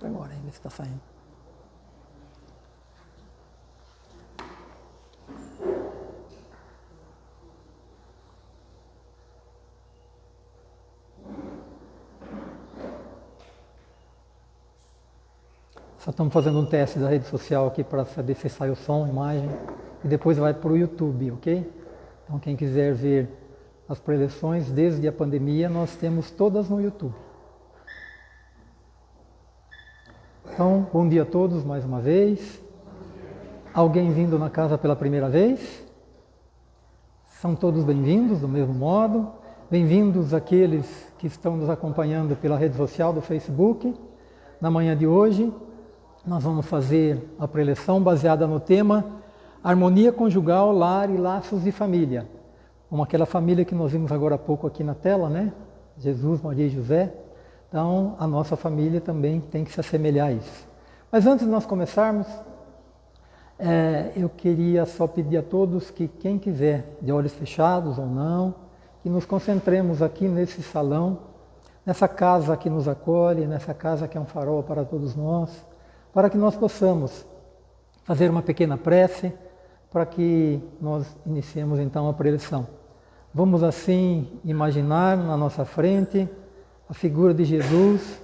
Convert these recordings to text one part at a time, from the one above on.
Agora, aí, ver se está saindo. Só estamos fazendo um teste da rede social aqui para saber se sai o som, a imagem, e depois vai para o YouTube, ok? Então quem quiser ver as preleções desde a pandemia, nós temos todas no YouTube. Então, bom dia a todos mais uma vez. Alguém vindo na casa pela primeira vez? São todos bem-vindos do mesmo modo. Bem-vindos aqueles que estão nos acompanhando pela rede social do Facebook. Na manhã de hoje, nós vamos fazer a preleção baseada no tema Harmonia Conjugal, Lar e Laços de Família. Como aquela família que nós vimos agora há pouco aqui na tela, né? Jesus, Maria e José. Então, a nossa família também tem que se assemelhar a isso. Mas antes de nós começarmos, eu queria só pedir a todos que quem quiser, de olhos fechados ou não, que nos concentremos aqui nesse salão, nessa casa que nos acolhe, nessa casa que é um farol para todos nós, para que nós possamos fazer uma pequena prece, para que nós iniciemos então a preleção. Vamos assim imaginar na nossa frente a figura de Jesus,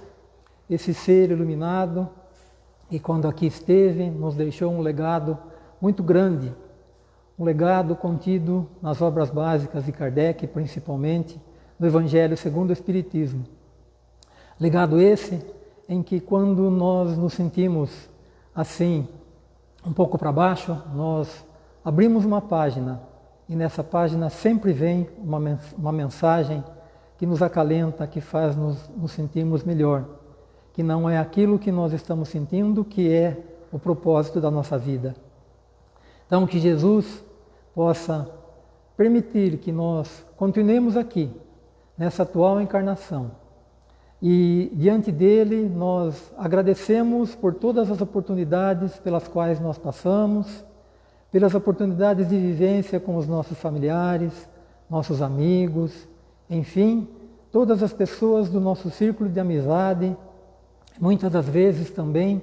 esse ser iluminado, e quando aqui esteve, nos deixou um legado muito grande, um legado contido nas obras básicas de Kardec, principalmente no Evangelho segundo o Espiritismo. Legado esse em que quando nós nos sentimos assim, um pouco para baixo, nós abrimos uma página e nessa página sempre vem uma mensagem que nos acalenta, que faz nos sentirmos melhor, que não é aquilo que nós estamos sentindo que é o propósito da nossa vida. Então que Jesus possa permitir que nós continuemos aqui, nessa atual encarnação, e diante dele nós agradecemos por todas as oportunidades pelas quais nós passamos, pelas oportunidades de vivência com os nossos familiares, nossos amigos, enfim, todas as pessoas do nosso círculo de amizade, muitas das vezes também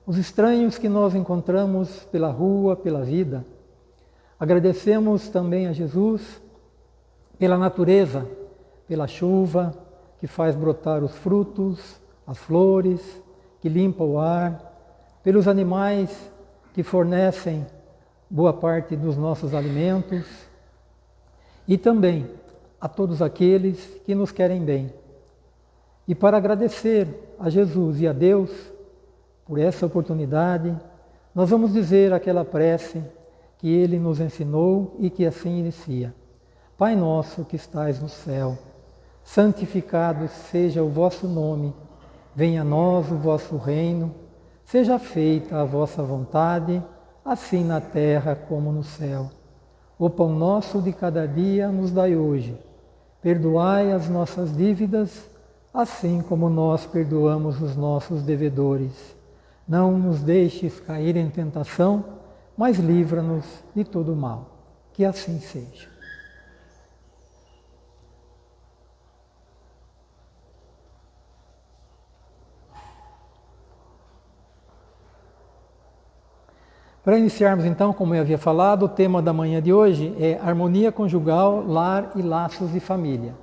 os estranhos que nós encontramos pela rua, pela vida. Agradecemos também a Jesus pela natureza, pela chuva, que faz brotar os frutos, as flores, que limpa o ar, pelos animais que fornecem boa parte dos nossos alimentos e também a todos aqueles que nos querem bem. E para agradecer a Jesus e a Deus por essa oportunidade, nós vamos dizer aquela prece que Ele nos ensinou e que assim inicia. Pai nosso que estais no céu, santificado seja o vosso nome, venha a nós o vosso reino, seja feita a vossa vontade, assim na terra como no céu. O pão nosso de cada dia nos dai hoje, perdoai as nossas dívidas, assim como nós perdoamos os nossos devedores. Não nos deixes cair em tentação, mas livra-nos de todo mal. Que assim seja. Para iniciarmos então, como eu havia falado, o tema da manhã de hoje é harmonia conjugal, lar e laços de família.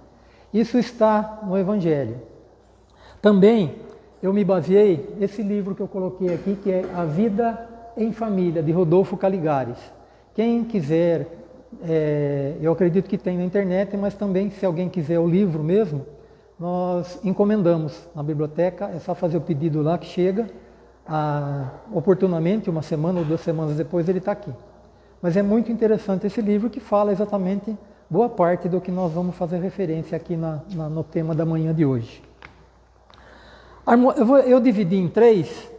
Isso está no Evangelho. Também eu me baseei nesse livro que eu coloquei aqui, que é A Vida em Família, de Rodolfo Caligares. Quem quiser, eu acredito que tem na internet, mas também se alguém quiser o livro mesmo, nós encomendamos na biblioteca, é só fazer o pedido lá que chega. Oportunamente, uma semana ou 2 semanas depois ele está aqui. Mas é muito interessante esse livro que fala exatamente boa parte do que nós vamos fazer referência aqui no tema da manhã de hoje. Eu dividi em 3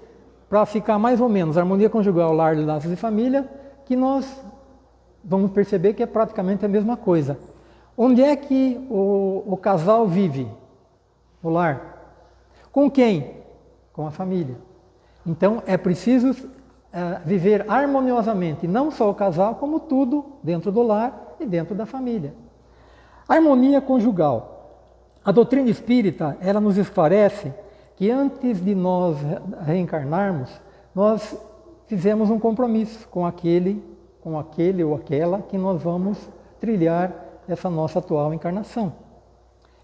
para ficar mais ou menos harmonia conjugal, lar, laços de família, que nós vamos perceber que é praticamente a mesma coisa. Onde é que o casal vive? O lar. Com quem? Com a família. Então, é preciso viver harmoniosamente, não só o casal, como tudo dentro do lar e dentro da família. Harmonia conjugal. A doutrina espírita, ela nos esclarece que antes de nós reencarnarmos, nós fizemos um compromisso com aquele ou aquela que nós vamos trilhar essa nossa atual encarnação.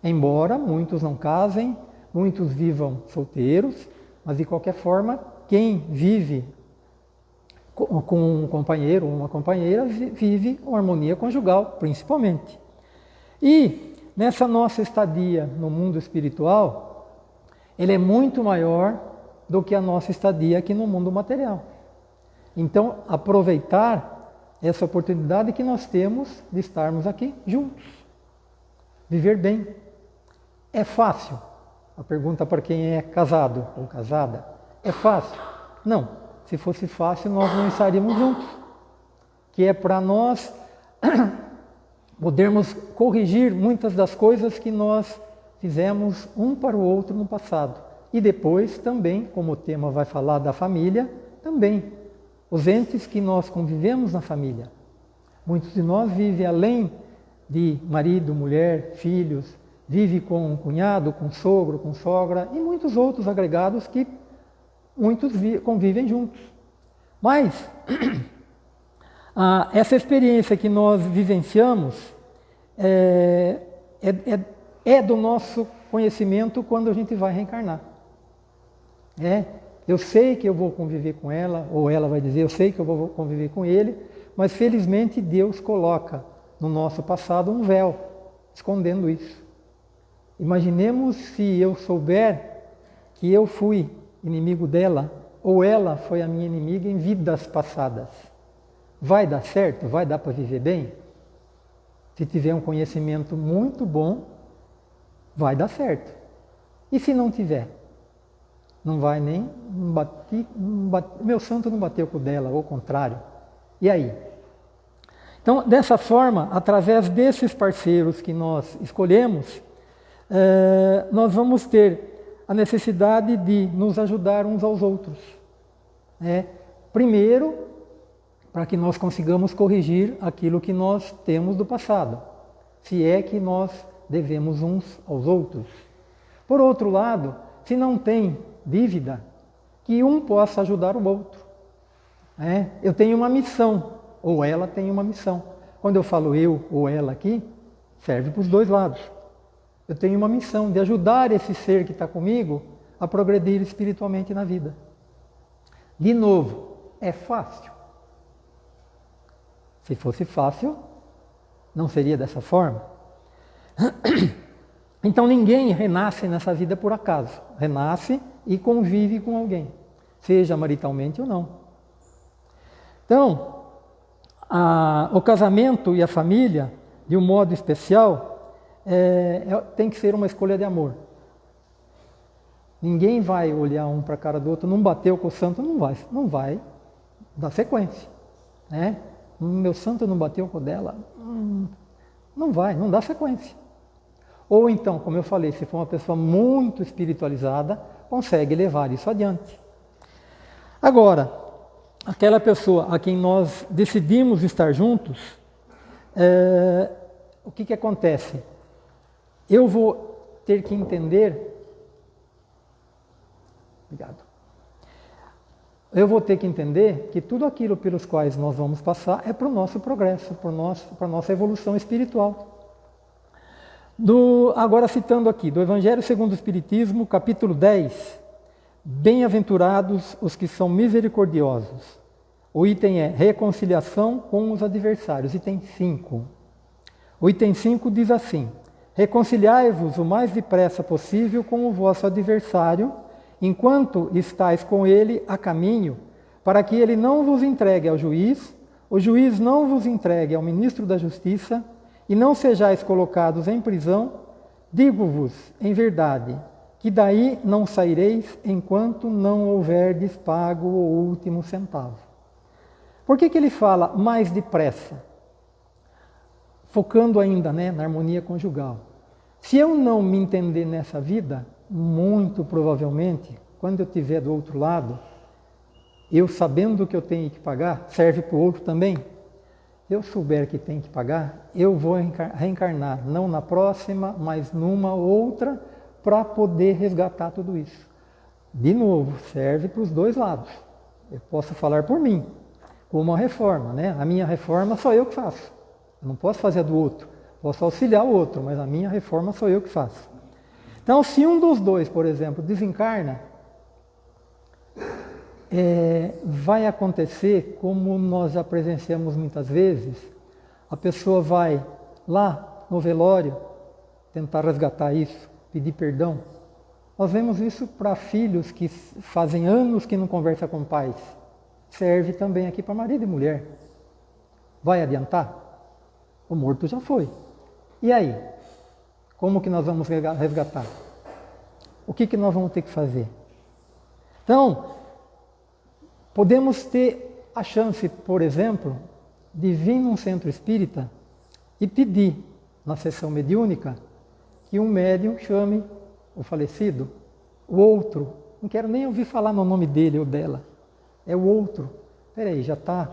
Embora muitos não casem, muitos vivam solteiros, mas de qualquer forma, quem vive com um companheiro ou uma companheira vive uma harmonia conjugal, principalmente. E nessa nossa estadia no mundo espiritual, ele é muito maior do que a nossa estadia aqui no mundo material. Então, aproveitar essa oportunidade que nós temos de estarmos aqui juntos. Viver bem. É fácil? A pergunta para quem é casado ou casada. É fácil? Não. Se fosse fácil, nós não estaríamos juntos. Que é para nós podermos corrigir muitas das coisas que nós fizemos um para o outro no passado. E depois também, como o tema vai falar da família, também os entes que nós convivemos na família. Muitos de nós vivem além de marido, mulher, filhos, vive com um cunhado, com sogro, com sogra e muitos outros agregados que muitos convivem juntos. Mas essa experiência que nós vivenciamos é do nosso conhecimento quando a gente vai reencarnar. Eu sei que eu vou conviver com ela, ou ela vai dizer, eu sei que eu vou conviver com ele, mas felizmente Deus coloca no nosso passado um véu, escondendo isso. Imaginemos se eu souber que eu fui inimigo dela, ou ela foi a minha inimiga em vidas passadas. Vai dar certo? Vai dar para viver bem? Se tiver um conhecimento muito bom, vai dar certo. E se não tiver? Não vai nem bater, meu santo não bateu com o dela, ou o contrário. E aí? Então, dessa forma, através desses parceiros que nós escolhemos, nós vamos ter a necessidade de nos ajudar uns aos outros. Primeiro, para que nós consigamos corrigir aquilo que nós temos do passado, se é que nós devemos uns aos outros. Por outro lado, se não tem dívida, que um possa ajudar o outro. Eu tenho uma missão, ou ela tem uma missão. Quando eu falo eu ou ela aqui, serve para os dois lados. Eu tenho uma missão de ajudar esse ser que está comigo a progredir espiritualmente na vida. De novo, é fácil? Se fosse fácil, não seria dessa forma. Então ninguém renasce nessa vida por acaso. Renasce e convive com alguém, seja maritalmente ou não. Então, o casamento e a família, de um modo especial, tem que ser uma escolha de amor. Ninguém vai olhar um para a cara do outro, não bateu com o santo, não vai dar sequência. Meu santo não bateu com o dela, não dá sequência. Ou então, como eu falei, se for uma pessoa muito espiritualizada, consegue levar isso adiante. Agora, aquela pessoa a quem nós decidimos estar juntos, o que acontece? Eu vou ter que entender... Obrigado. Eu vou ter que entender que tudo aquilo pelos quais nós vamos passar é para o nosso progresso, para a nossa evolução espiritual. Agora citando aqui, do Evangelho segundo o Espiritismo, capítulo 10, Bem-aventurados os que são misericordiosos. O item é reconciliação com os adversários, item 5. O item 5 diz assim: reconciliai-vos o mais depressa possível com o vosso adversário, enquanto estáis com ele a caminho, para que ele não vos entregue ao juiz, o juiz não vos entregue ao ministro da Justiça, e não sejais colocados em prisão. Digo-vos, em verdade, que daí não saireis enquanto não houverdes pago o último centavo. Por que ele fala mais depressa? Focando ainda na harmonia conjugal. Se eu não me entender nessa vida, muito provavelmente, quando eu estiver do outro lado, eu sabendo que eu tenho que pagar, serve para o outro também. Se eu souber que tem que pagar, eu vou reencarnar, não na próxima, mas numa outra, para poder resgatar tudo isso. De novo, serve para os dois lados. Eu posso falar por mim, como uma reforma, né? A minha reforma sou eu que faço. Eu não posso fazer a do outro. Posso auxiliar o outro, mas a minha reforma sou eu que faço. Então, se um dos dois, por exemplo, desencarna, vai acontecer como nós já presenciamos muitas vezes, a pessoa vai lá no velório tentar resgatar isso, pedir perdão. Nós vemos isso para filhos que fazem anos que não conversam com pais. Serve também aqui para marido e mulher. Vai adiantar? O morto já foi. E aí? Como que nós vamos resgatar? O que nós vamos ter que fazer? Então, podemos ter a chance, por exemplo, de vir num centro espírita e pedir, na sessão mediúnica, que um médium chame o falecido, o outro. Não quero nem ouvir falar no nome dele ou dela. É o outro. Espera aí, já está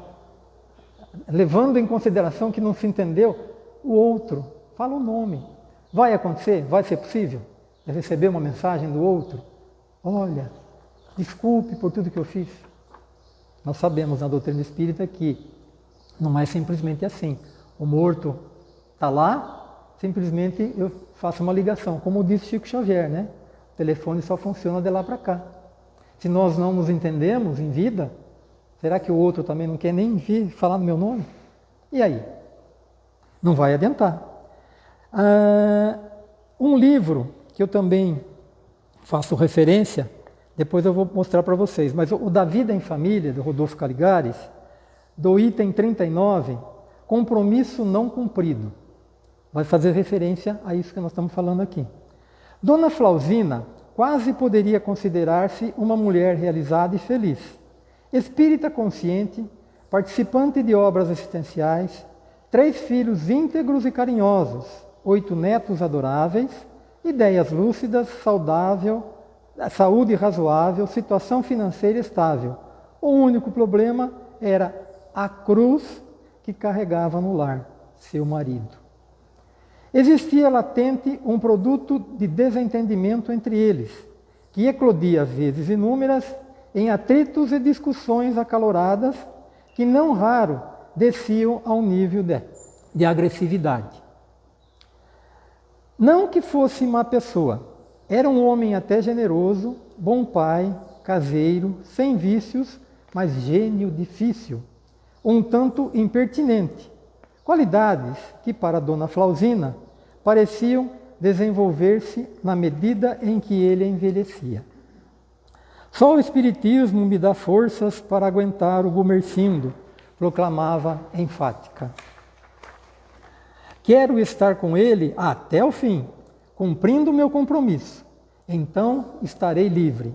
levando em consideração que não se entendeu o outro. Fala o nome. Vai acontecer? Vai ser possível? É receber uma mensagem do outro? Olha, desculpe por tudo que eu fiz. Nós sabemos na doutrina espírita que não é simplesmente assim. O morto está lá, simplesmente eu faço uma ligação. Como disse Chico Xavier, né? O telefone só funciona de lá para cá. Se nós não nos entendemos em vida, será que o outro também não quer nem vir falar no meu nome? E aí? Não vai adiantar. Um livro que eu também faço referência, depois eu vou mostrar para vocês, mas o Da Vida em Família, do Rodolfo Caligares, do item 39, compromisso não cumprido. Vai fazer referência a isso que nós estamos falando aqui. Dona Flausina quase poderia considerar-se uma mulher realizada e feliz. Espírita consciente, participante de obras assistenciais, 3 filhos íntegros e carinhosos, 8 netos adoráveis, ideias lúcidas, saúde razoável, situação financeira estável. O único problema era a cruz que carregava no lar, seu marido. Existia latente um produto de desentendimento entre eles, que eclodia vezes inúmeras em atritos e discussões acaloradas que não raro desciam ao nível de agressividade. Não que fosse má pessoa, era um homem até generoso, bom pai, caseiro, sem vícios, mas gênio difícil, um tanto impertinente. Qualidades que para Dona Flausina pareciam desenvolver-se na medida em que ele envelhecia. Só o Espiritismo me dá forças para aguentar o Gumercindo, proclamava enfática. Quero estar com ele até o fim, cumprindo o meu compromisso. Então estarei livre.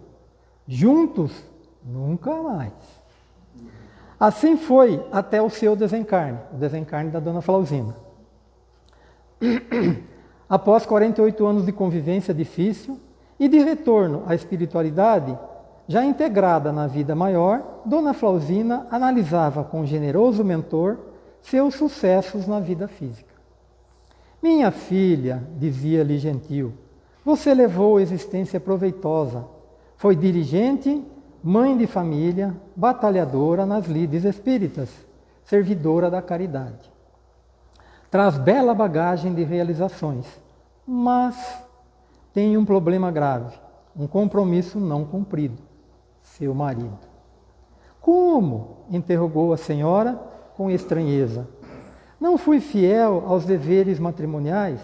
Juntos, nunca mais. Assim foi até o seu desencarne, o desencarne da Dona Flausina. Após 48 anos de convivência difícil e de retorno à espiritualidade, já integrada na vida maior, Dona Flausina analisava com o generoso mentor seus sucessos na vida física. Minha filha, dizia-lhe gentil, você levou existência proveitosa, foi dirigente, mãe de família, batalhadora nas lides espíritas, servidora da caridade. Traz bela bagagem de realizações, mas tem um problema grave, um compromisso não cumprido, seu marido. Como? Interrogou a senhora com estranheza. Não fui fiel aos deveres matrimoniais?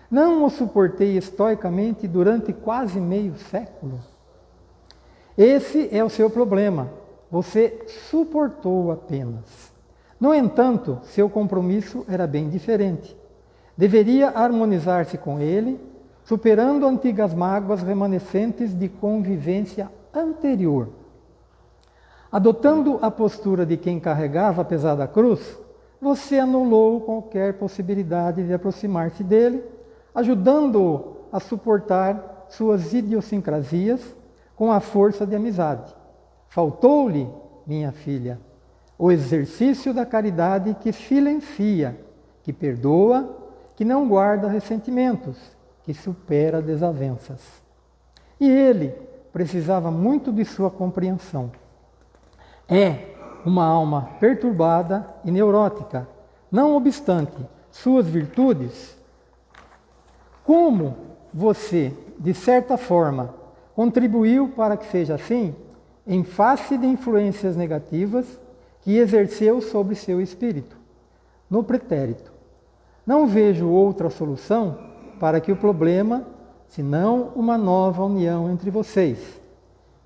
Não o suportei estoicamente durante quase meio século? Esse é o seu problema. Você suportou apenas. No entanto, seu compromisso era bem diferente. Deveria harmonizar-se com ele, superando antigas mágoas remanescentes de convivência anterior. Adotando a postura de quem carregava a pesada cruz, você anulou qualquer possibilidade de aproximar-se dele, ajudando-o a suportar suas idiosincrasias com a força de amizade. Faltou-lhe, minha filha, o exercício da caridade que silencia, que perdoa, que não guarda ressentimentos, que supera desavenças. E ele, precisava muito de sua compreensão. É uma alma perturbada e neurótica. Não obstante suas virtudes, como você, de certa forma, contribuiu para que seja assim, em face de influências negativas que exerceu sobre seu espírito, no pretérito. Não vejo outra solução para que o problema, senão uma nova união entre vocês,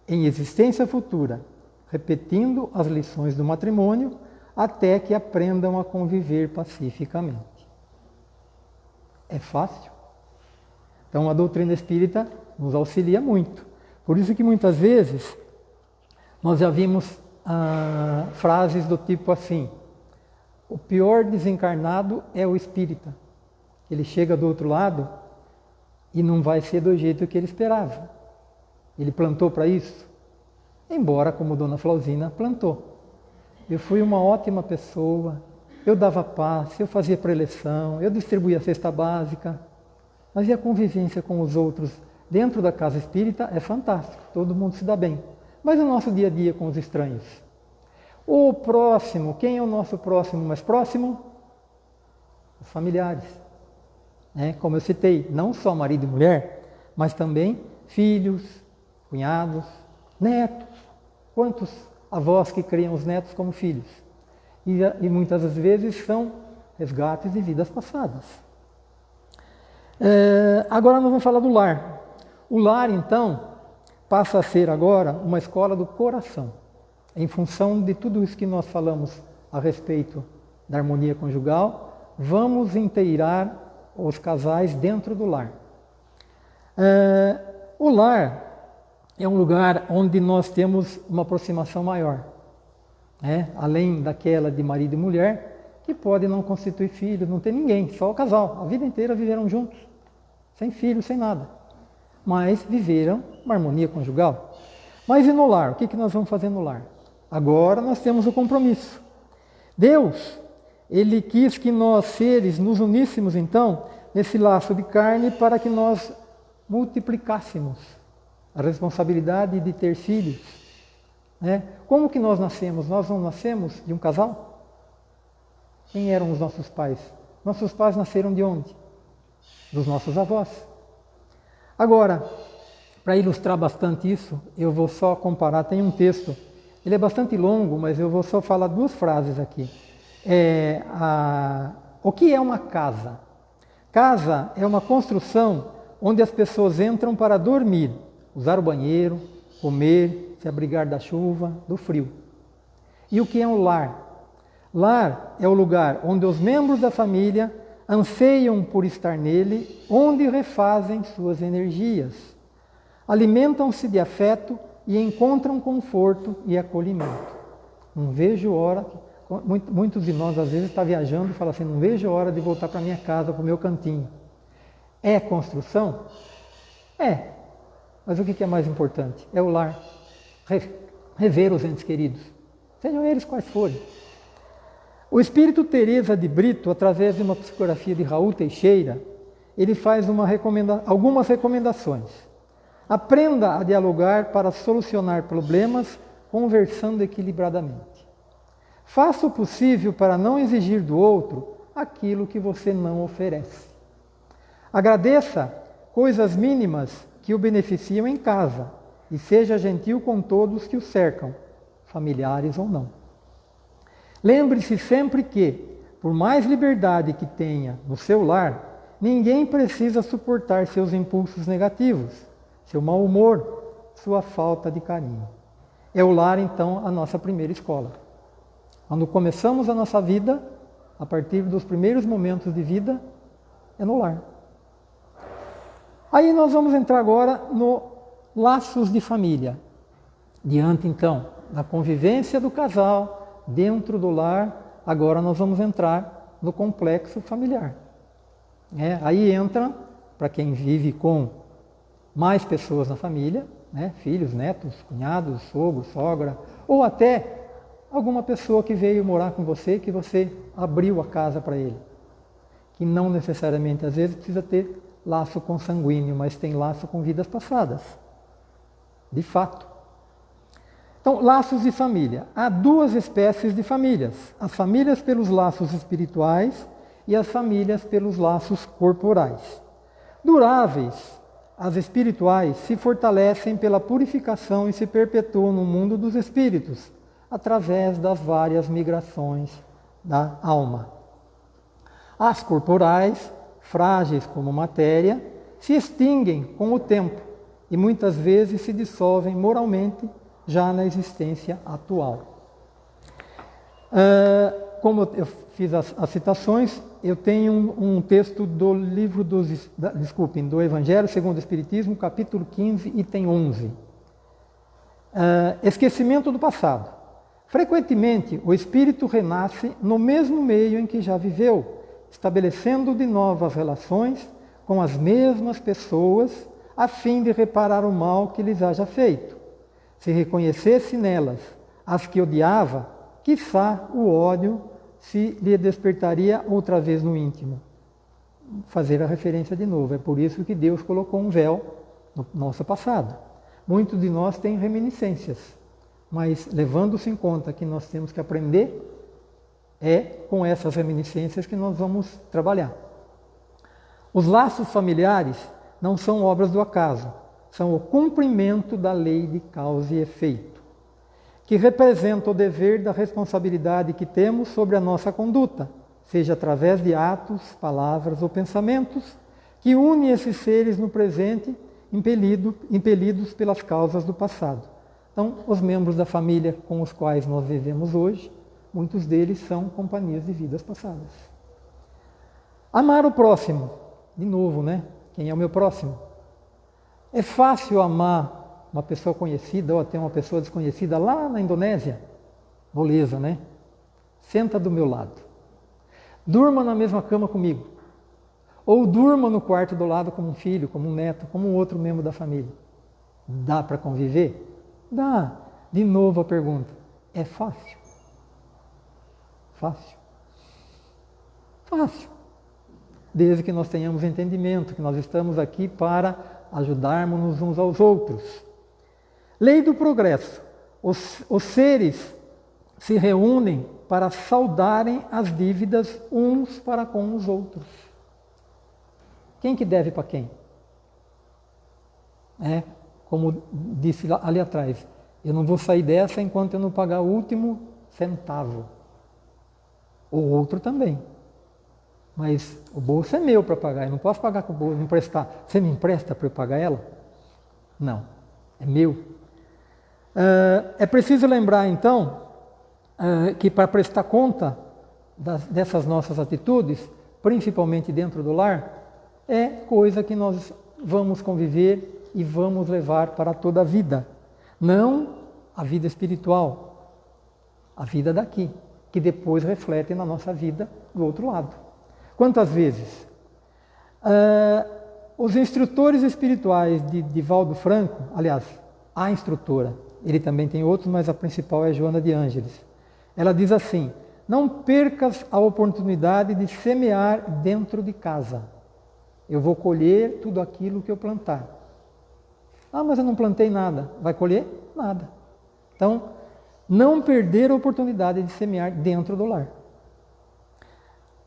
em existência futura, repetindo as lições do matrimônio, até que aprendam a conviver pacificamente. É fácil? Então a doutrina espírita nos auxilia muito. Por isso que muitas vezes nós já vimos frases do tipo assim: o pior desencarnado é o espírita. Ele chega do outro lado e não vai ser do jeito que ele esperava. Ele plantou para isso? Embora, como Dona Flauzina, plantou. Eu fui uma ótima pessoa, eu dava passe, eu fazia preleção, eu distribuía a cesta básica. Mas e a convivência com os outros dentro da casa espírita é fantástico, todo mundo se dá bem. Mas o nosso dia a dia com os estranhos? O próximo, quem é o nosso próximo mais próximo? Os familiares. Como eu citei, não só marido e mulher, mas também filhos, cunhados, netos. Quantos avós que criam os netos como filhos? E muitas das vezes são resgates de vidas passadas. Agora nós vamos falar do lar. O lar, então, passa a ser agora uma escola do coração. Em função de tudo isso que nós falamos a respeito da harmonia conjugal, vamos inteirar os casais dentro do lar. O lar é um lugar onde nós temos uma aproximação maior, além daquela de marido e mulher, que pode não constituir filho, não ter ninguém, só o casal. A vida inteira viveram juntos, sem filho, sem nada. Mas viveram uma harmonia conjugal. Mas e no lar? O que nós vamos fazer no lar? Agora nós temos o compromisso. Deus, Ele quis que nós seres nos uníssemos então nesse laço de carne para que nós multiplicássemos a responsabilidade de ter filhos. Como que nós nascemos? Nós não nascemos de um casal? Quem eram os nossos pais? Nossos pais nasceram de onde? Dos nossos avós. Agora, para ilustrar bastante isso, eu vou só comparar, tem um texto, ele é bastante longo, mas eu vou só falar duas frases aqui. O que é uma casa? Casa é uma construção onde as pessoas entram para dormir, usar o banheiro, comer, se abrigar da chuva, do frio. E o que é um lar? Lar é o lugar onde os membros da família anseiam por estar nele, onde refazem suas energias, alimentam-se de afeto e encontram conforto e acolhimento. Não vejo hora, muitos de nós às vezes estão viajando e falam assim, não vejo hora de voltar para minha casa, para o meu cantinho. É construção? É. Mas o que é mais importante? É o lar. Rever os entes queridos, sejam eles quais forem. O espírito Teresa de Brito, através de uma psicografia de Raul Teixeira, ele faz algumas recomendações. Aprenda a dialogar para solucionar problemas conversando equilibradamente. Faça o possível para não exigir do outro aquilo que você não oferece. Agradeça coisas mínimas que o beneficiam em casa e seja gentil com todos que o cercam, familiares ou não. Lembre-se sempre que, por mais liberdade que tenha no seu lar, ninguém precisa suportar seus impulsos negativos, seu mau humor, sua falta de carinho. É o lar, então, a nossa primeira escola. Quando começamos a nossa vida, a partir dos primeiros momentos de vida, é no lar. Aí nós vamos entrar agora no laços de família. Diante, então, da convivência do casal, dentro do lar, agora nós vamos entrar no complexo familiar. Aí entra, para quem vive com mais pessoas na família, filhos, netos, cunhados, sogro, sogra, ou até alguma pessoa que veio morar com você, que você abriu a casa para ele. Que não necessariamente, às vezes, precisa ter laço consanguíneo, mas tem laço com vidas passadas. de fato. Então, laços de família. Há duas espécies de famílias: as famílias pelos laços espirituais e as famílias pelos laços corporais. Duráveis, as espirituais se fortalecem pela purificação e se perpetuam no mundo dos espíritos, através das várias migrações da alma. As corporais, frágeis como matéria, se extinguem com o tempo e muitas vezes se dissolvem moralmente já na existência atual. Como eu fiz as citações, eu tenho um texto do livro do Evangelho segundo o Espiritismo, capítulo 15, item 11. Esquecimento do passado. Frequentemente, o espírito renasce no mesmo meio em que já viveu, estabelecendo de novas relações com as mesmas pessoas, a fim de reparar o mal que lhes haja feito. Se reconhecesse nelas as que odiava, quiçá o ódio se lhe despertaria outra vez no íntimo. Fazer a referência de novo. É por isso que Deus colocou um véu no nosso passado. Muitos de nós têm reminiscências, mas levando-se em conta que nós temos que aprender, é com essas reminiscências que nós vamos trabalhar. Os laços familiares não são obras do acaso, são o cumprimento da lei de causa e efeito, que representa o dever da responsabilidade que temos sobre a nossa conduta, seja através de atos, palavras ou pensamentos, que une esses seres no presente, impelidos pelas causas do passado. Então, os membros da família com os quais nós vivemos hoje, muitos deles são companhias de vidas passadas. Amar o próximo, de novo, né? Quem é o meu próximo? É fácil amar uma pessoa conhecida ou até uma pessoa desconhecida lá na Indonésia? Moleza, né? Senta do meu lado. Durma na mesma cama comigo. Ou durma no quarto do lado como um filho, como um neto, como um outro membro da família. Dá para conviver? Dá. De novo a pergunta. É fácil? Fácil? Fácil. Desde que nós tenhamos entendimento, que nós estamos aqui para ajudarmos uns aos outros. Lei do progresso. Os seres se reúnem para saudarem as dívidas uns para com os outros. Quem que deve para quem? Como disse ali atrás, eu não vou sair dessa enquanto eu não pagar o último centavo. O outro também. Mas o bolso é meu para pagar, eu não posso pagar com o bolso, emprestar. Você me empresta para eu pagar ela? Não, é meu. É preciso lembrar, então, que para prestar conta dessas nossas atitudes, principalmente dentro do lar, é coisa que nós vamos conviver e vamos levar para toda a vida. Não a vida espiritual, a vida daqui, que depois reflete na nossa vida do outro lado. Quantas vezes? Os instrutores espirituais de Divaldo Franco, aliás, a instrutora, ele também tem outros, mas a principal é Joana de Ângeles. Ela diz assim: não percas a oportunidade de semear dentro de casa. Eu vou colher tudo aquilo que eu plantar. Ah, mas eu não plantei nada. Vai colher? Nada. Então, não perder a oportunidade de semear dentro do lar.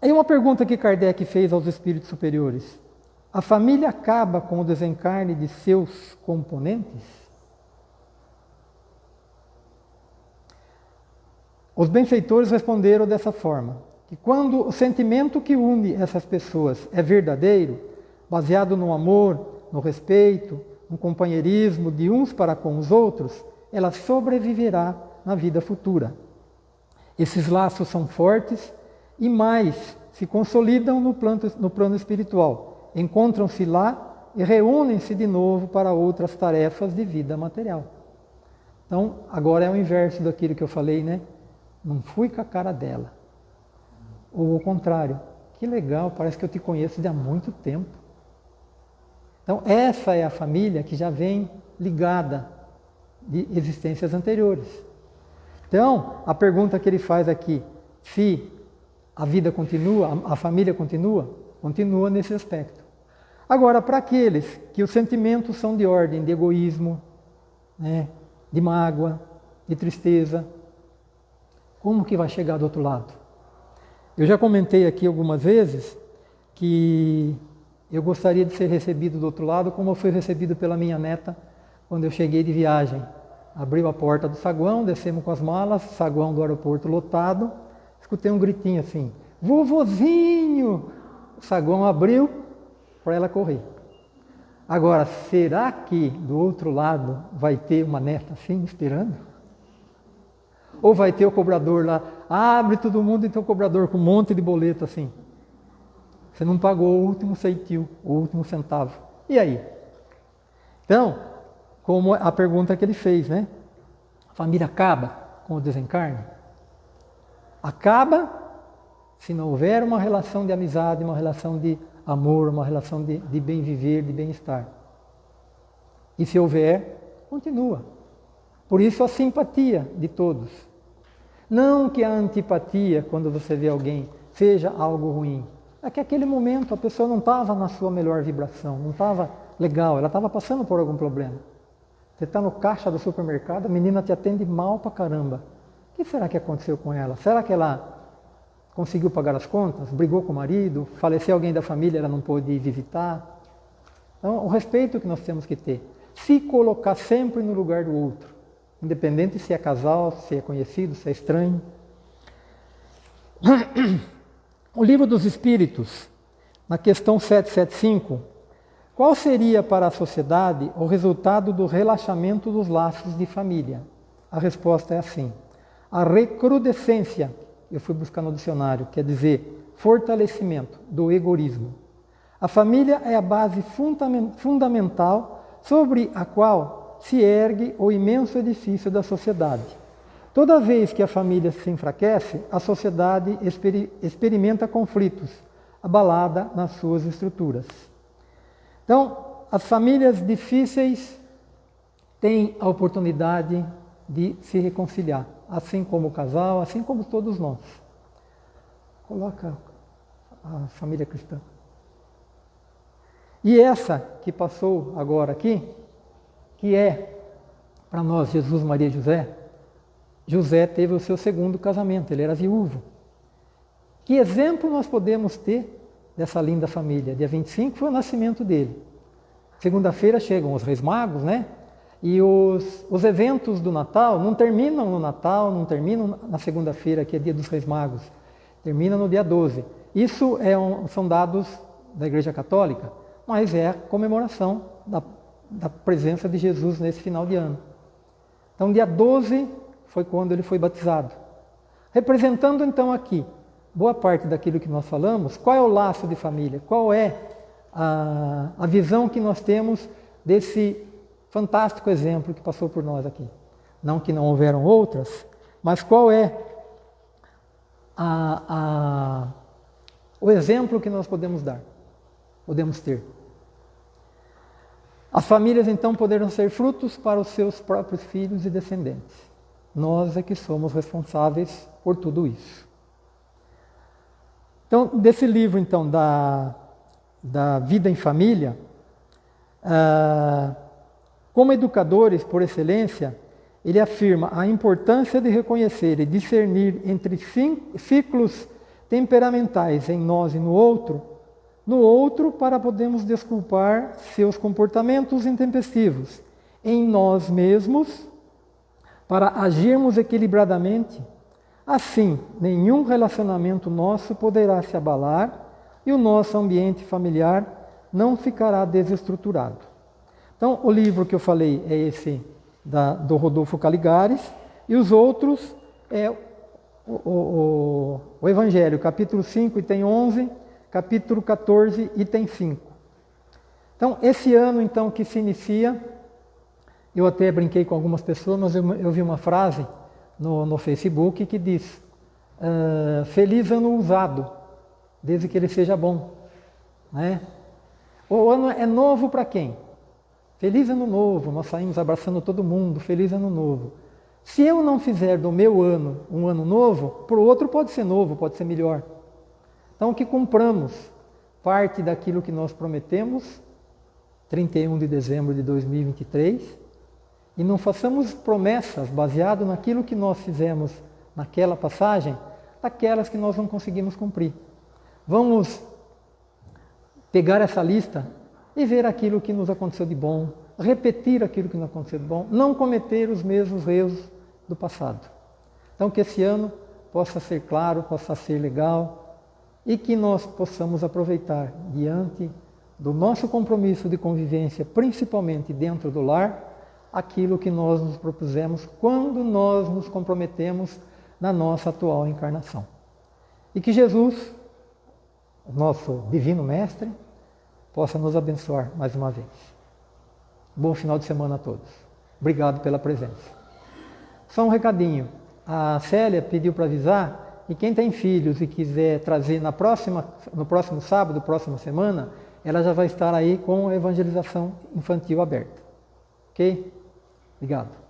Aí uma pergunta que Kardec fez aos espíritos superiores: a família acaba com o desencarne de seus componentes? Os benfeitores responderam dessa forma, que quando o sentimento que une essas pessoas é verdadeiro, baseado no amor, no respeito, no companheirismo de uns para com os outros, ela sobreviverá na vida futura. Esses laços são fortes e mais se consolidam no plano espiritual, encontram-se lá e reúnem-se de novo para outras tarefas de vida material. Então, agora é o inverso daquilo que eu falei, né? Não fui com a cara dela. Ou o contrário, que legal, parece que eu te conheço de há muito tempo. Então, essa é a família que já vem ligada de existências anteriores. Então, a pergunta que ele faz aqui, se a vida continua, a família continua? Continua nesse aspecto. Agora, para aqueles que os sentimentos são de ordem de egoísmo, né, de mágoa, de tristeza. Como que vai chegar do outro lado? Eu já comentei aqui algumas vezes que eu gostaria de ser recebido do outro lado como eu fui recebido pela minha neta quando eu cheguei de viagem. Abriu a porta do saguão, descemos com as malas, saguão do aeroporto lotado, escutei um gritinho assim, vovozinho! O saguão abriu para ela correr. Agora, será que do outro lado vai ter uma neta assim, esperando? Ou vai ter o cobrador lá, abre todo mundo e tem o cobrador com um monte de boleto assim. Você não pagou o último ceitil, o último centavo. E aí? Então, como a pergunta que ele fez, né? A família acaba com o desencarne? Acaba se não houver uma relação de amizade, uma relação de amor, uma relação de bem viver, de bem-estar. E se houver, continua. Por isso a simpatia de todos. Não que a antipatia, quando você vê alguém, seja algo ruim. É que naquele momento a pessoa não estava na sua melhor vibração, não estava legal, ela estava passando por algum problema. Você está no caixa do supermercado, a menina te atende mal pra caramba. O que será que aconteceu com ela? Será que ela conseguiu pagar as contas? Brigou com o marido? Faleceu alguém da família, ela não pôde ir visitar? Então, o respeito que nós temos que ter. Se colocar sempre no lugar do outro. Independente se é casal, se é conhecido, se é estranho. O Livro dos Espíritos, na questão 775, qual seria para a sociedade o resultado do relaxamento dos laços de família? A resposta é assim: a recrudescência, eu fui buscar no dicionário, quer dizer fortalecimento do egoísmo. A família é a base fundamental sobre a qual se ergue o imenso edifício da sociedade. Toda vez que a família se enfraquece, a sociedade experimenta conflitos, abalada nas suas estruturas. Então, as famílias difíceis têm a oportunidade de se reconciliar, assim como o casal, assim como todos nós. Coloca a família cristã. E essa que passou agora aqui, que é para nós Jesus, Maria e José, José teve o seu segundo casamento, ele era viúvo. Que exemplo nós podemos ter dessa linda família? Dia 25 foi o nascimento dele. Segunda-feira chegam os Reis Magos, né? E os eventos do Natal não terminam no Natal, não terminam na segunda-feira, que é dia dos Reis Magos. Termina no dia 12. Isso são dados da Igreja Católica, mas é a comemoração da presença de Jesus nesse final de ano. Então, dia 12 foi quando ele foi batizado. Representando então aqui, boa parte daquilo que nós falamos, qual é o laço de família? Qual é a visão que nós temos desse fantástico exemplo que passou por nós aqui? Não que não houveram outras, mas qual é o exemplo que nós podemos dar, podemos ter? As famílias então poderão ser frutos para os seus próprios filhos e descendentes. Nós é que somos responsáveis por tudo isso. Então, desse livro então da vida em família, como educadores por excelência, ele afirma a importância de reconhecer e discernir entre ciclos temperamentais em nós e no outro para podermos desculpar seus comportamentos intempestivos, em nós mesmos, para agirmos equilibradamente. Assim, nenhum relacionamento nosso poderá se abalar e o nosso ambiente familiar não ficará desestruturado. Então, o livro que eu falei é esse do Rodolfo Caligares, e os outros é o Evangelho, capítulo 5, item 11, capítulo 14, item 5. Então, esse ano então que se inicia, eu até brinquei com algumas pessoas, mas eu vi uma frase no Facebook que diz: feliz ano usado, desde que ele seja bom. Né? O ano é novo para quem? Feliz ano novo, nós saímos abraçando todo mundo, feliz ano novo. Se eu não fizer do meu ano um ano novo, para o outro pode ser novo, pode ser melhor. Então que cumpramos parte daquilo que nós prometemos, 31 de dezembro de 2023, e não façamos promessas baseadas naquilo que nós fizemos naquela passagem, aquelas que nós não conseguimos cumprir. Vamos pegar essa lista e ver aquilo que nos aconteceu de bom, repetir aquilo que nos aconteceu de bom, não cometer os mesmos erros do passado. Então, que esse ano possa ser claro, possa ser legal e que nós possamos aproveitar diante do nosso compromisso de convivência, principalmente dentro do lar, aquilo que nós nos propusemos quando nós nos comprometemos na nossa atual encarnação. E que Jesus, nosso Divino Mestre, possa nos abençoar mais uma vez. Bom final de semana a todos. Obrigado pela presença. Só um recadinho. A Célia pediu para avisar, e quem tem filhos e quiser trazer no próximo sábado, próxima semana, ela já vai estar aí com a evangelização infantil aberta. Ok? Obrigado.